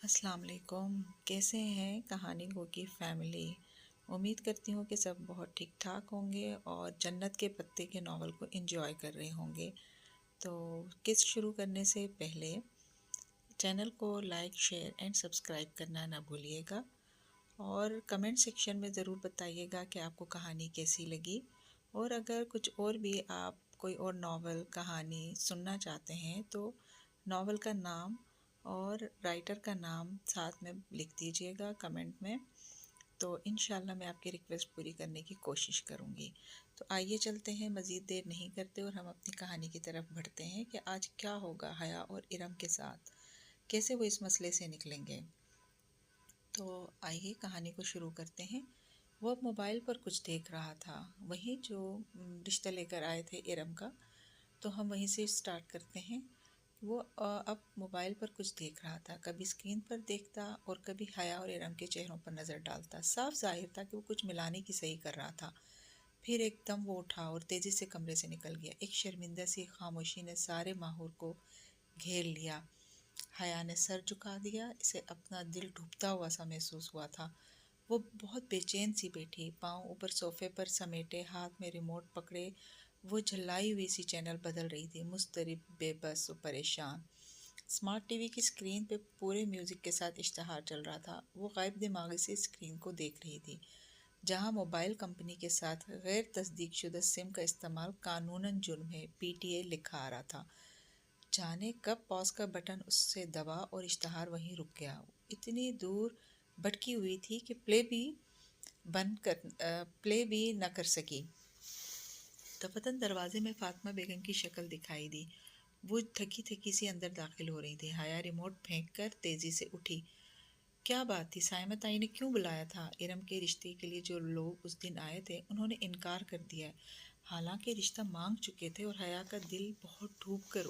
السلام علیکم، کیسے ہیں کہانی گو کی فیملی؟ امید کرتی ہوں کہ سب بہت ٹھیک ٹھاک ہوں گے اور جنت کے پتے کے ناول کو انجوائے کر رہے ہوں گے۔ تو قصہ شروع کرنے سے پہلے چینل کو لائک، شیئر اینڈ سبسکرائب کرنا نہ بھولیے گا، اور کمنٹ سیکشن میں ضرور بتائیے گا کہ آپ کو کہانی کیسی لگی، اور اگر کچھ اور بھی آپ کوئی اور ناول کہانی سننا چاہتے ہیں تو ناول کا نام اور رائٹر کا نام ساتھ میں لکھ دیجیے گا کمنٹ میں، تو انشاءاللہ میں آپ کی ریکویسٹ پوری کرنے کی کوشش کروں گی۔ تو آئیے چلتے ہیں، مزید دیر نہیں کرتے اور ہم اپنی کہانی کی طرف بڑھتے ہیں کہ آج کیا ہوگا حیا اور ارم کے ساتھ، کیسے وہ اس مسئلے سے نکلیں گے۔ تو آئیے کہانی کو شروع کرتے ہیں۔ وہ اب موبائل پر کچھ دیکھ رہا تھا، وہی جو رشتہ لے کر آئے تھے ارم کا، تو ہم وہیں سے سٹارٹ کرتے ہیں۔ وہ اب موبائل پر کچھ دیکھ رہا تھا، کبھی اسکرین پر دیکھتا اور کبھی حیا اور ارم کے چہروں پر نظر ڈالتا۔ صاف ظاہر تھا کہ وہ کچھ ملانے کی صحیح کر رہا تھا۔ پھر ایک دم وہ اٹھا اور تیزی سے کمرے سے نکل گیا۔ ایک شرمندہ سی خاموشی نے سارے ماحول کو گھیر لیا۔ حیا نے سر جھکا دیا، اسے اپنا دل ڈوبتا ہوا سا محسوس ہوا تھا۔ وہ بہت بے چین سی بیٹھی، پاؤں اوپر صوفے پر سمیٹے، ہاتھ میں ریموٹ پکڑے وہ جھلائی ہوئی سی چینل بدل رہی تھی، مضطرب، بے بس و پریشان۔ اسمارٹ ٹی وی کی اسکرین پہ پورے میوزک کے ساتھ اشتہار چل رہا تھا۔ وہ غائب دماغی سے اسکرین کو دیکھ رہی تھی، جہاں موبائل کمپنی کے ساتھ غیر تصدیق شدہ سم کا استعمال قانوناً جرم ہے، PTA لکھا آ رہا تھا۔ جانے کب پاز کا بٹن اس سے دبا اور اشتہار وہیں رک گیا۔ اتنی دور بھٹکی ہوئی تھی کہ پلے بھی نہ کر سکی۔ دفتن دروازے میں فاطمہ بیگم کی شکل دکھائی دی۔ وہ تھکی تھکی سی اندر داخل ہو رہی تھی۔ حیا ریموٹ پھینک کر تیزی سے اٹھی۔ کیا بات تھی؟ سائمہ تائی نے کیوں بلایا تھا؟ ارم کے رشتے کے لیے جو لوگ اس دن آئے تھے انہوں نے انکار کر دیا، حالانکہ رشتہ مانگ چکے تھے، اور حیا کا دل بہت ڈوب کر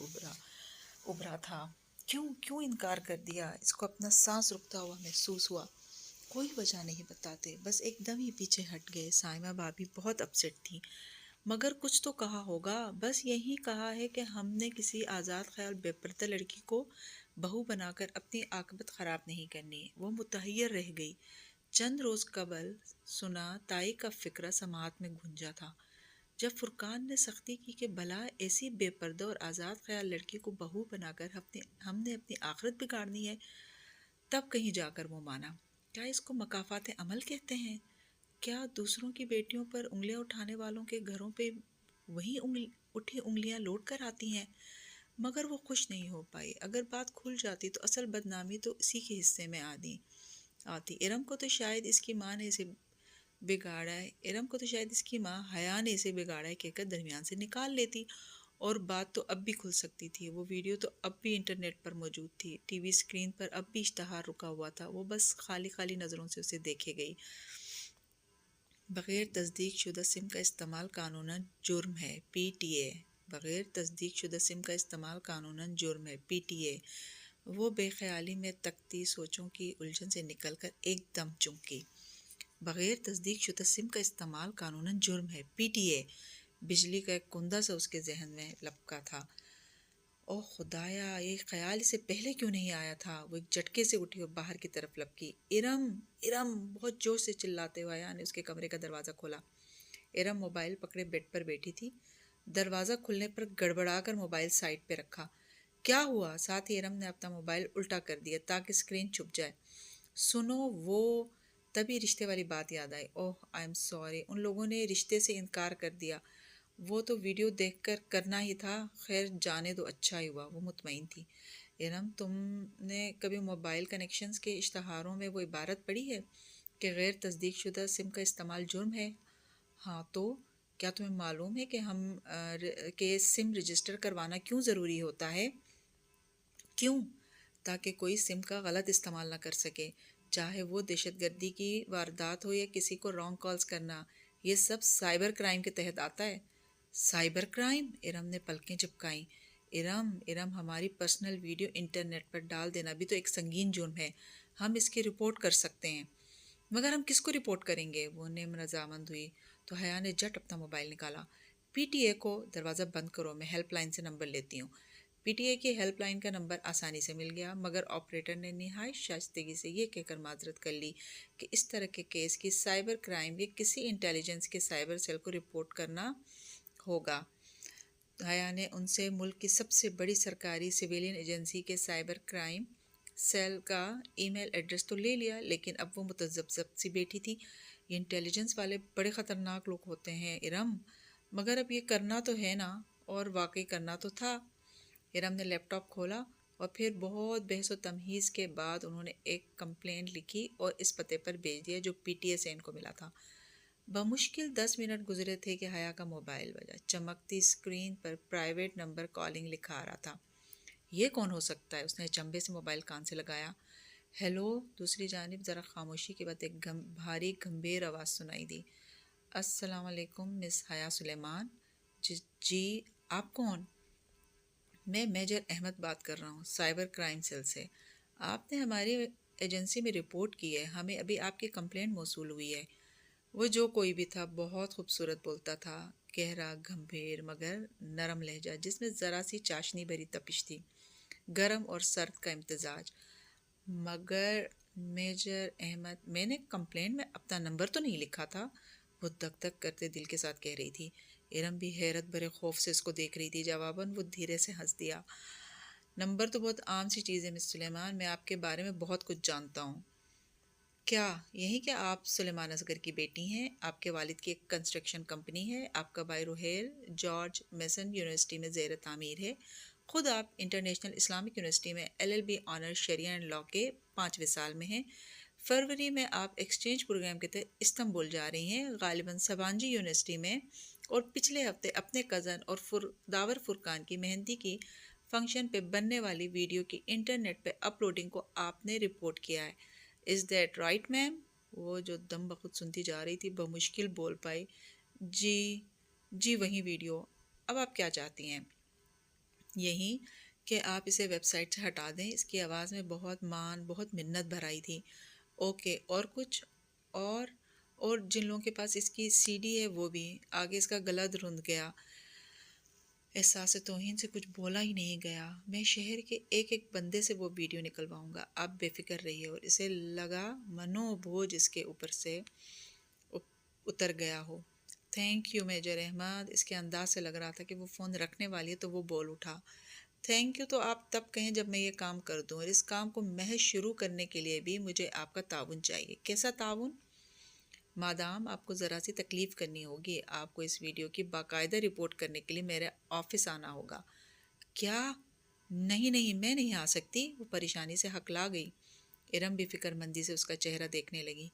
ابھرا تھا۔ کیوں انکار کر دیا؟ اس کو اپنا سانس رکتا ہوا محسوس ہوا۔ کوئی وجہ نہیں بتاتے، بس ایک دم ہی پیچھے ہٹ گئے۔ سائمہ بھابھی بہت اپسیٹ تھی۔ مگر کچھ تو کہا ہوگا؟ بس یہی کہا ہے کہ ہم نے کسی آزاد خیال بے پردہ لڑکی کو بہو بنا کر اپنی عاقبت خراب نہیں کرنی۔ وہ متحیر رہ گئی۔ چند روز قبل سنا تائی کا فقرہ سماعت میں گونجا تھا، جب فرقان نے سختی کی کہ بھلا ایسی بے پردہ اور آزاد خیال لڑکی کو بہو بنا کر ہم نے اپنی آخرت بگاڑنی ہے، تب کہیں جا کر وہ مانا۔ کیا اس کو مکافات عمل کہتے ہیں؟ کیا دوسروں کی بیٹیوں پر انگلیاں اٹھانے والوں کے گھروں پہ وہی اٹھی انگلیاں لوٹ کر آتی ہیں؟ مگر وہ خوش نہیں ہو پائی۔ اگر بات کھل جاتی تو اصل بدنامی تو اسی کے حصے میں آتی۔ ارم کو تو شاید اس کی ماں حیا نے اسے بگاڑا ہے کہہ کر درمیان سے نکال لیتی، اور بات تو اب بھی کھل سکتی تھی۔ وہ ویڈیو تو اب بھی انٹرنیٹ پر موجود تھی، ٹی وی اسکرین پر اب بھی اشتہار رکا ہوا تھا۔ وہ بس خالی خالی نظروں سے اسے دیکھے گئی۔ بغیر تصدیق شدہ سم کا استعمال قانوناً جرم ہے، PTA۔ بغیر تصدیق شدہ سم کا استعمال قانوناً جرم ہے، PTA۔ وہ بے خیالی میں تکتی سوچوں کی الجھن سے نکل کر ایک دم چونکی۔ بغیر تصدیق شدہ سم کا استعمال قانوناً جرم ہے، PTA۔ بجلی کا ایک کندہ سا اس کے ذہن میں لپکا تھا۔ اوہ خدایا، یہ خیال اسے پہلے کیوں نہیں آیا تھا؟ وہ ایک جھٹکے سے اٹھی اور باہر کی طرف لپکی۔ ارم! ارم! بہت زور سے چلاتے ہوئے حیا نے اس کے کمرے کا دروازہ کھولا۔ ارم موبائل پکڑے بیڈ پر بیٹھی تھی۔ دروازہ کھلنے پر گڑبڑا کر موبائل سائڈ پہ رکھا۔ کیا ہوا؟ ساتھ ہی ارم نے اپنا موبائل الٹا کر دیا تاکہ اسکرین چھپ جائے۔ سنو وہ… تبھی رشتے والی بات یاد آئی۔ اوہ آئی ایم سوری، ان لوگوں نے رشتے سے انکار کر دیا۔ وہ تو ویڈیو دیکھ کر کرنا ہی تھا، خیر جانے دو، اچھا ہی ہوا۔ وہ مطمئن تھی۔ ارم، تم نے کبھی موبائل کنیکشنز کے اشتہاروں میں وہ عبارت پڑھی ہے کہ غیر تصدیق شدہ سم کا استعمال جرم ہے؟ ہاں تو کیا تمہیں معلوم ہے کہ سم رجسٹر کروانا کیوں ضروری ہوتا ہے؟ کیوں؟ تاکہ کوئی سم کا غلط استعمال نہ کر سکے، چاہے وہ دہشت گردی کی واردات ہو یا کسی کو رانگ کالز کرنا۔ یہ سب سائبر کرائم کے تحت آتا ہے۔ Cyber crime? ارم نے پلکیں جھپکائیں۔ ارم، ہماری پرسنل ویڈیو انٹرنیٹ پر ڈال دینا بھی تو ایک سنگین جرم ہے۔ ہم اس کی رپورٹ کر سکتے ہیں۔ مگر ہم کس کو رپورٹ کریں گے؟ وہ نیم رضامند ہوئی تو حیا نے جھٹ اپنا موبائل نکالا۔ PTA کو۔ دروازہ بند کرو، میں ہیلپ لائن سے نمبر لیتی ہوں۔ پی ٹی اے کی ہیلپ لائن کا نمبر آسانی سے مل گیا، مگر آپریٹر نے نہایت شائستگی سے یہ کہہ کر معذرت کر لی کہ اس طرح کے کیس کی سائبر کرائم یا کسی انٹیلیجنس کے سائبر سیل کو رپورٹ کرنا ہوگا۔ حیا نے ان سے ملک کی سب سے بڑی سرکاری سویلین ایجنسی کے سائبر کرائم سیل کا ای میل ایڈریس تو لے لیا، لیکن اب وہ متذبذب سی بیٹھی تھی۔ یہ انٹیلیجنس والے بڑے خطرناک لوگ ہوتے ہیں ارم، مگر اب یہ کرنا تو ہے نا، اور واقعی کرنا تو تھا۔ ارم نے لیپ ٹاپ کھولا اور پھر بہت بحث و تمہیز کے بعد انہوں نے ایک کمپلینٹ لکھی اور اس پتے پر بھیج دیا جو پی ٹی اے سے ان کو ملا تھا۔ بمشکل 10 منٹ گزرے تھے کہ حیا کا موبائل بجا۔ چمکتی اسکرین پر پرائیویٹ نمبر کالنگ لکھا آ رہا تھا۔ یہ کون ہو سکتا ہے؟ اس نے چمبے سے موبائل کان سے لگایا۔ ہیلو، دوسری جانب ذرا خاموشی کے بعد ایک بھاری گمبھیر آواز سنائی دی۔ السلام علیکم مس حیا سلیمان۔ جی آپ کون؟ میں میجر احمد بات کر رہا ہوں، سائبر کرائم سیل سے۔ آپ نے ہماری ایجنسی میں رپورٹ کی ہے، ہمیں ابھی آپ کی کمپلینٹ موصول ہوئی ہے۔ وہ جو کوئی بھی تھا بہت خوبصورت بولتا تھا، گہرا، گمبھیر مگر نرم لہجہ جس میں ذرا سی چاشنی بھری تپش تھی، گرم اور سرد کا امتزاج۔ مگر میجر احمد، میں نے کمپلینٹ میں اپنا نمبر تو نہیں لکھا تھا، وہ دک دک کرتے دل کے ساتھ کہہ رہی تھی۔ ارم بھی حیرت بھرے خوف سے اس کو دیکھ رہی تھی۔ جواباً وہ دھیرے سے ہنس دیا۔ نمبر تو بہت عام سی چیز ہے مس سلیمان، میں آپ کے بارے میں بہت کچھ جانتا ہوں۔ کیا یہی کہ آپ سلیمان اصغر کی بیٹی ہیں؟ آپ کے والد کی ایک کنسٹرکشن کمپنی ہے، آپ کا بھائی روہیل جارج میسن یونیورسٹی میں زیر تعمیر ہے، خود آپ انٹرنیشنل اسلامک یونیورسٹی میں LLB owner Shariah and law کے 5ویں سال میں ہیں، فروری میں آپ ایکسچینج پروگرام کے تحت استنبول جا رہی ہیں، غالباً سبانجی یونیورسٹی میں، اور پچھلے ہفتے اپنے کزن اور داور فرقان کی مہندی کی فنکشن پہ بننے والی ویڈیو کی انٹرنیٹ پہ اپلوڈنگ کو آپ نے رپورٹ کیا ہے۔ Is that right ma'am? وہ جو دم بخود سنتی جا رہی تھی بمشکل بول پائی۔ جی وہی ویڈیو۔ اب آپ کیا چاہتی ہیں؟ یہی کہ آپ اسے ویب سائٹ سے ہٹا دیں۔ اس کی آواز میں بہت بہت منت بھر آئی تھی۔ اوکے، اور کچھ؟ اور جن لوگوں کے پاس اس کی CD ہے وہ بھی۔ آگے اس کا گلا رند گیا۔ احساس توہین سے کچھ بولا ہی نہیں گیا۔ میں شہر کے ایک ایک بندے سے وہ ویڈیو نکلواؤں گا، آپ بے فکر رہیے۔ اور اسے لگا منو بوجھ اس کے اوپر سے اتر گیا ہو۔ Thank you major Ahmed. اس کے انداز سے لگ رہا تھا کہ وہ فون رکھنے والی ہے تو وہ بول اٹھا۔ تھینک یو تو آپ تب کہیں جب میں یہ کام کر دوں، اور اس کام کو محض شروع کرنے کے لیے بھی مجھے آپ کا تعاون چاہیے۔ کیسا تعاون؟ مادام آپ کو ذرا سی تکلیف کرنی ہوگی، آپ کو اس ویڈیو کی باقاعدہ رپورٹ کرنے کے لیے میرے آفس آنا ہوگا۔ کیا؟ نہیں میں نہیں آ سکتی، وہ پریشانی سے ہکلا گئی۔ ارم بھی فکر مندی سے اس کا چہرہ دیکھنے لگی۔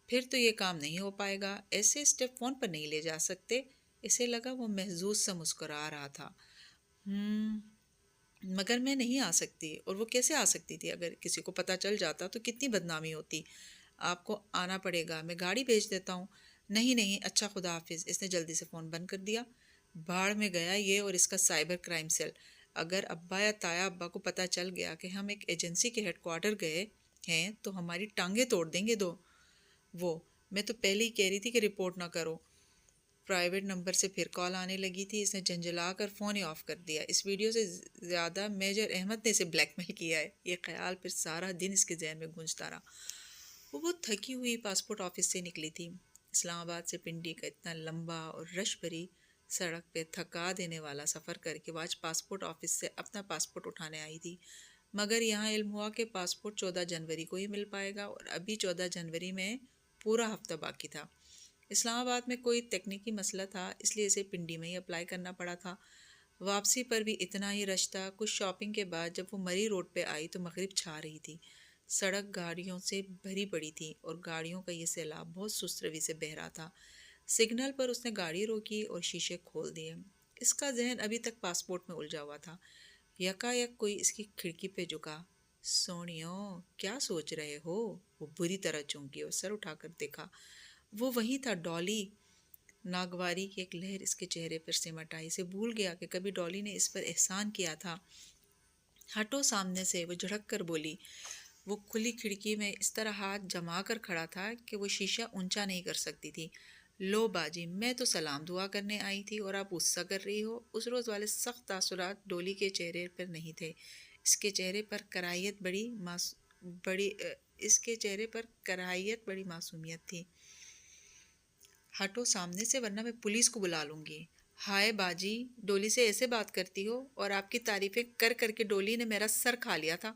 پھر تو یہ کام نہیں ہو پائے گا، ایسے اسٹیپ فون پر نہیں لے جا سکتے۔ اسے لگا وہ محظوظ سا مسکرا رہا تھا۔ مگر میں نہیں آ سکتی۔ اور وہ کیسے آ سکتی تھی؟ اگر کسی کو پتہ چل جاتا تو کتنی بدنامی ہوتی۔ آپ کو آنا پڑے گا، میں گاڑی بھیج دیتا ہوں۔ نہیں، اچھا خدا حافظ۔ اس نے جلدی سے فون بند کر دیا۔ بھاڑ میں گیا یہ اور اس کا سائبر کرائم سیل۔ اگر ابا یا تایا ابا کو پتہ چل گیا کہ ہم ایک ایجنسی کے ہیڈ کوارٹر گئے ہیں تو ہماری ٹانگیں توڑ دیں گے میں تو پہلے ہی کہہ رہی تھی کہ رپورٹ نہ کرو۔ پرائیویٹ نمبر سے پھر کال آنے لگی تھی۔ اس نے جھنجھلا کر فون ہی آف کر دیا۔ اس ویڈیو سے زیادہ میجر احمد نے اسے بلیک میل کیا ہے، یہ خیال پھر سارا دن اس کے ذہن میں گونجتا رہا۔ وہ بہت تھکی ہوئی پاسپورٹ آفس سے نکلی تھی۔ اسلام آباد سے پنڈی کا اتنا لمبا اور رش بھری سڑک پہ تھکا دینے والا سفر کر کے وہ آج پاسپورٹ آفس سے اپنا پاسپورٹ اٹھانے آئی تھی، مگر یہاں علم ہوا کہ پاسپورٹ 14 جنوری کو ہی مل پائے گا، اور ابھی 14 جنوری میں پورا ہفتہ باقی تھا۔ اسلام آباد میں کوئی تکنیکی مسئلہ تھا، اس لیے اسے پنڈی میں ہی اپلائی کرنا پڑا تھا۔ واپسی پر بھی اتنا ہی رش تھا۔ کچھ شاپنگ کے بعد جب وہ مری روڈ پہ آئی تو مغرب چھا رہی تھی۔ سڑک گاڑیوں سے بھری پڑی تھی اور گاڑیوں کا یہ سیلاب بہت سست روی سے بہہ رہا تھا۔ سگنل پر اس نے گاڑی روکی اور شیشے کھول دیے۔ اس کا ذہن ابھی تک پاسپورٹ میں الجھا ہوا تھا۔ یکایک کوئی اس کی کھڑکی پہ جھکا۔ سونیو، کیا سوچ رہے ہو؟ وہ بری طرح چونکی اور سر اٹھا کر دیکھا۔ وہ وہی تھا، ڈالی۔ ناگواری کی ایک لہر اس کے چہرے پر سمٹ آئی۔ اسے بھول گیا کہ کبھی ڈالی نے اس پر احسان کیا تھا۔ ہٹو سامنے سے، وہ جھڑک کر بولی۔ وہ کھلی کھڑکی میں اس طرح ہاتھ جما کر کھڑا تھا کہ وہ شیشہ اونچا نہیں کر سکتی تھی۔ لو باجی، میں تو سلام دعا کرنے آئی تھی اور آپ غصہ کر رہی ہو۔ اس روز والے سخت تاثرات ڈولی کے چہرے پر نہیں تھے۔ اس کے چہرے پر کراہیت بڑی اس کے چہرے پر کراہیت بڑی معصومیت تھی۔ ہٹو سامنے سے ورنہ میں پولیس کو بلا لوں گی۔ ہائے باجی، ڈولی سے ایسے بات کرتی ہو؟ اور آپ کی تعریفیں کر کر کے ڈولی نے میرا سر کھا لیا تھا۔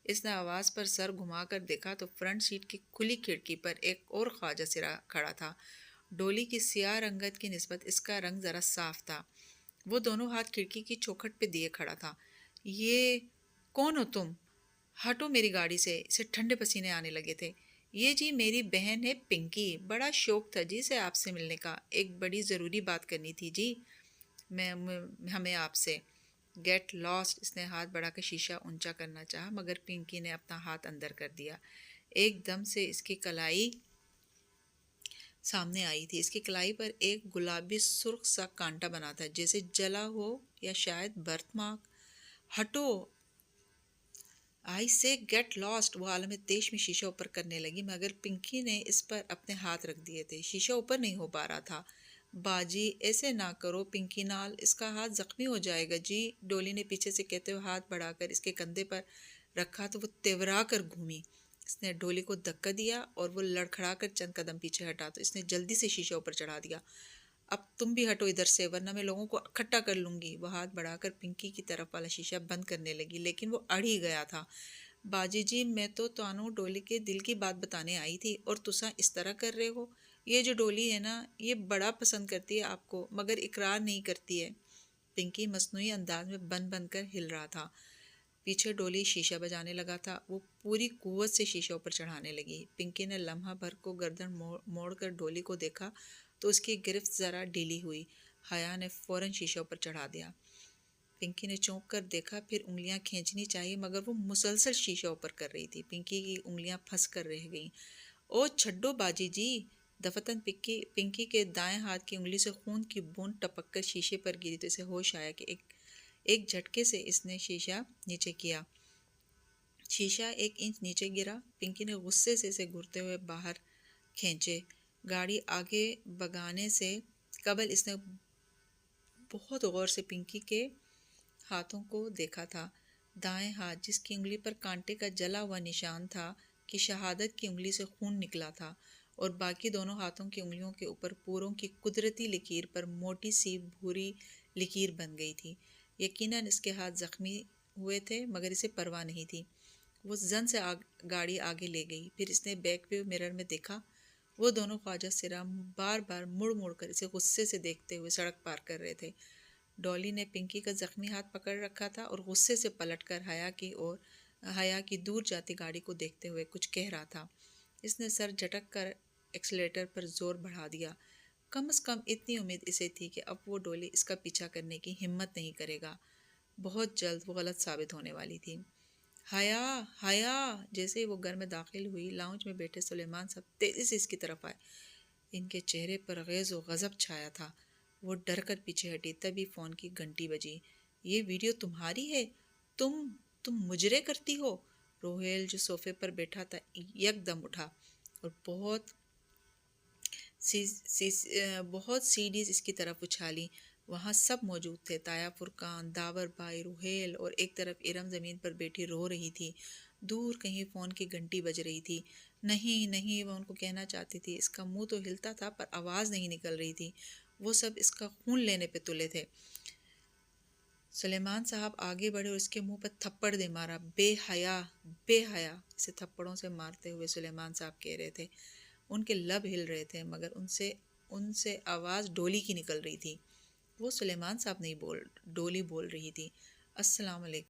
اس نے آواز پر سر گھما کر دیکھا تو فرنٹ سیٹ کی کھلی کھڑکی پر ایک اور خواجہ سرا کھڑا تھا۔ ڈولی کی سیاہ رنگت کی نسبت اس کا رنگ ذرا صاف تھا۔ وہ دونوں ہاتھ کھڑکی کی چوکھٹ پہ دیے کھڑا تھا۔ یہ کون ہو تم؟ ہٹو میری گاڑی سے۔ اسے ٹھنڈے پسینے آنے لگے تھے۔ یہ جی میری بہن ہے پنکی، بڑا شوق تھا جی اسے آپ سے ملنے کا، ایک بڑی ضروری بات کرنی تھی جی ہمیں آپ سے۔ Get last. اس نے ہاتھ بڑھا کر شیشہ اونچا کرنا چاہا مگر پنکی نے اپنا ہاتھ اندر کر دیا۔ ایک دم سے اس کی کلائی سامنے آئی تھی۔ اس کی کلائی پر ایک گلابی سرخ سا کانٹا بنا تھا، جیسے جلا ہو یا شاید برتھ مارک۔ ہٹو، آئی سے گیٹ لاسٹ۔ وہ عالم تیش میں شیشہ اوپر کرنے لگی مگر پنکی نے اس پر اپنے ہاتھ رکھ دیے تھے۔ شیشہ اوپر نہیں ہو پا رہا تھا۔ باجی ایسے نہ کرو پنکی نال، اس کا ہاتھ زخمی ہو جائے گا جی۔ ڈولی نے پیچھے سے کہتے ہوئے ہاتھ بڑھا کر اس کے کندھے پر رکھا تو وہ تیورا کر گھومی۔ اس نے ڈولی کو دھکا دیا اور وہ لڑکھڑا کر چند قدم پیچھے ہٹا تو اس نے جلدی سے شیشہ اوپر چڑھا دیا۔ اب تم بھی ہٹو ادھر سے ورنہ میں لوگوں کو اکٹھا کر لوں گی۔ وہ ہاتھ بڑھا کر پنکی کی طرف والا شیشہ بند کرنے لگی لیکن وہ اڑ ہی گیا تھا۔ باجی جی، میں تو تانوں ڈولی کے دل کی بات بتانے آئی تھی اور تساں اس طرح کر رہے ہو۔ یہ جو ڈولی ہے نا، یہ بڑا پسند کرتی ہے آپ کو مگر اقرار نہیں کرتی ہے۔ پنکی مصنوعی انداز میں بن بن کر ہل رہا تھا۔ پیچھے ڈولی شیشہ بجانے لگا تھا۔ وہ پوری قوت سے شیشہ اوپر چڑھانے لگی۔ پنکی نے لمحہ بھر کو گردن موڑ کر ڈولی کو دیکھا تو اس کی گرفت ذرا ڈھیلی ہوئی۔ حیا نے فوراً شیشہ اوپر چڑھا دیا۔ پنکی نے چونک کر دیکھا، پھر انگلیاں کھینچنی چاہیے مگر وہ مسلسل شیشہ اوپر کر رہی تھی۔ پنکی کی انگلیاں پھنس کر رہ گئیں۔ او چھڈو باجی جی! دفتن پنکی کے دائیں ہاتھ کی انگلی سے خون کی بوند ٹپک کر شیشے پر گری تو اسے ہوش آیا کہ ایک جھٹکے سے اس نے شیشہ نیچے کیا۔ شیشہ 1 انچ نیچے گرا۔ پنکی نے غصے سے اسے گھورتے ہوئے باہر کھینچے۔ گاڑی آگے بگانے سے قبل اس نے بہت غور سے پنکی کے ہاتھوں کو دیکھا تھا۔ دائیں ہاتھ، جس کی انگلی پر کانٹے کا جلا ہوا نشان تھا کہ شہادت کی انگلی سے خون نکلا تھا، اور باقی دونوں ہاتھوں کی انگلیوں کے اوپر پوروں کی قدرتی لکیر پر موٹی سی بھوری لکیر بن گئی تھی۔ یقیناً اس کے ہاتھ زخمی ہوئے تھے مگر اسے پرواہ نہیں تھی۔ وہ زن سے گاڑی آگے لے گئی۔ پھر اس نے بیک ویو مرر میں دیکھا۔ وہ دونوں خواجہ سرا بار بار مڑ مڑ کر اسے غصے سے دیکھتے ہوئے سڑک پار کر رہے تھے۔ ڈولی نے پنکی کا زخمی ہاتھ پکڑ رکھا تھا اور غصے سے پلٹ کر حیا کی دور جاتی گاڑی کو دیکھتے ہوئے کچھ کہہ رہا تھا۔ اس نے سر جھٹک کر ایکسیلیٹر پر زور بڑھا دیا۔ کم از کم اتنی امید اسے تھی کہ اب وہ ڈولی اس کا پیچھا کرنے کی ہمت نہیں کرے گا۔ بہت جلد وہ غلط ثابت ہونے والی تھی۔ حیا! جیسے ہی وہ گھر میں داخل ہوئی، لاؤنج میں بیٹھے سلیمان صاحب تیزی سے اس کی طرف آئے۔ ان کے چہرے پر غیظ و غضب چھایا تھا۔ وہ ڈر کر پیچھے ہٹی، تبھی فون کی گھنٹی بجی۔ یہ ویڈیو تمہاری ہے؟ تم مجرے کرتی ہو؟ روہیل جو صوفے پر بیٹھا تھا یک دم اٹھا اور بہت سی ڈیز اس کی طرف اچھالی۔ وہاں سب موجود تھے، تایا فرقان، داور بھائی، روہیل، اور ایک طرف ارم زمین پر بیٹھی رو رہی تھی۔ دور کہیں فون کی گھنٹی بج رہی تھی۔ نہیں، وہ ان کو کہنا چاہتی تھی۔ اس کا منہ تو ہلتا تھا پر آواز نہیں نکل رہی تھی۔ وہ سب اس کا خون لینے پہ تلے تھے۔ سلیمان صاحب آگے بڑھے اور اس کے منہ پر تھپڑ دے مارا۔ بے حیا! اسے تھپڑوں سے مارتے ہوئے سلیمان صاحب کہہ رہے تھے۔ ان کے لب ہل رہے تھے مگر ان سے آواز ڈولی کی نکل رہی تھی۔ وہ سلیمان صاحب نہیں ڈولی بول رہی تھی۔ السلام علیکم۔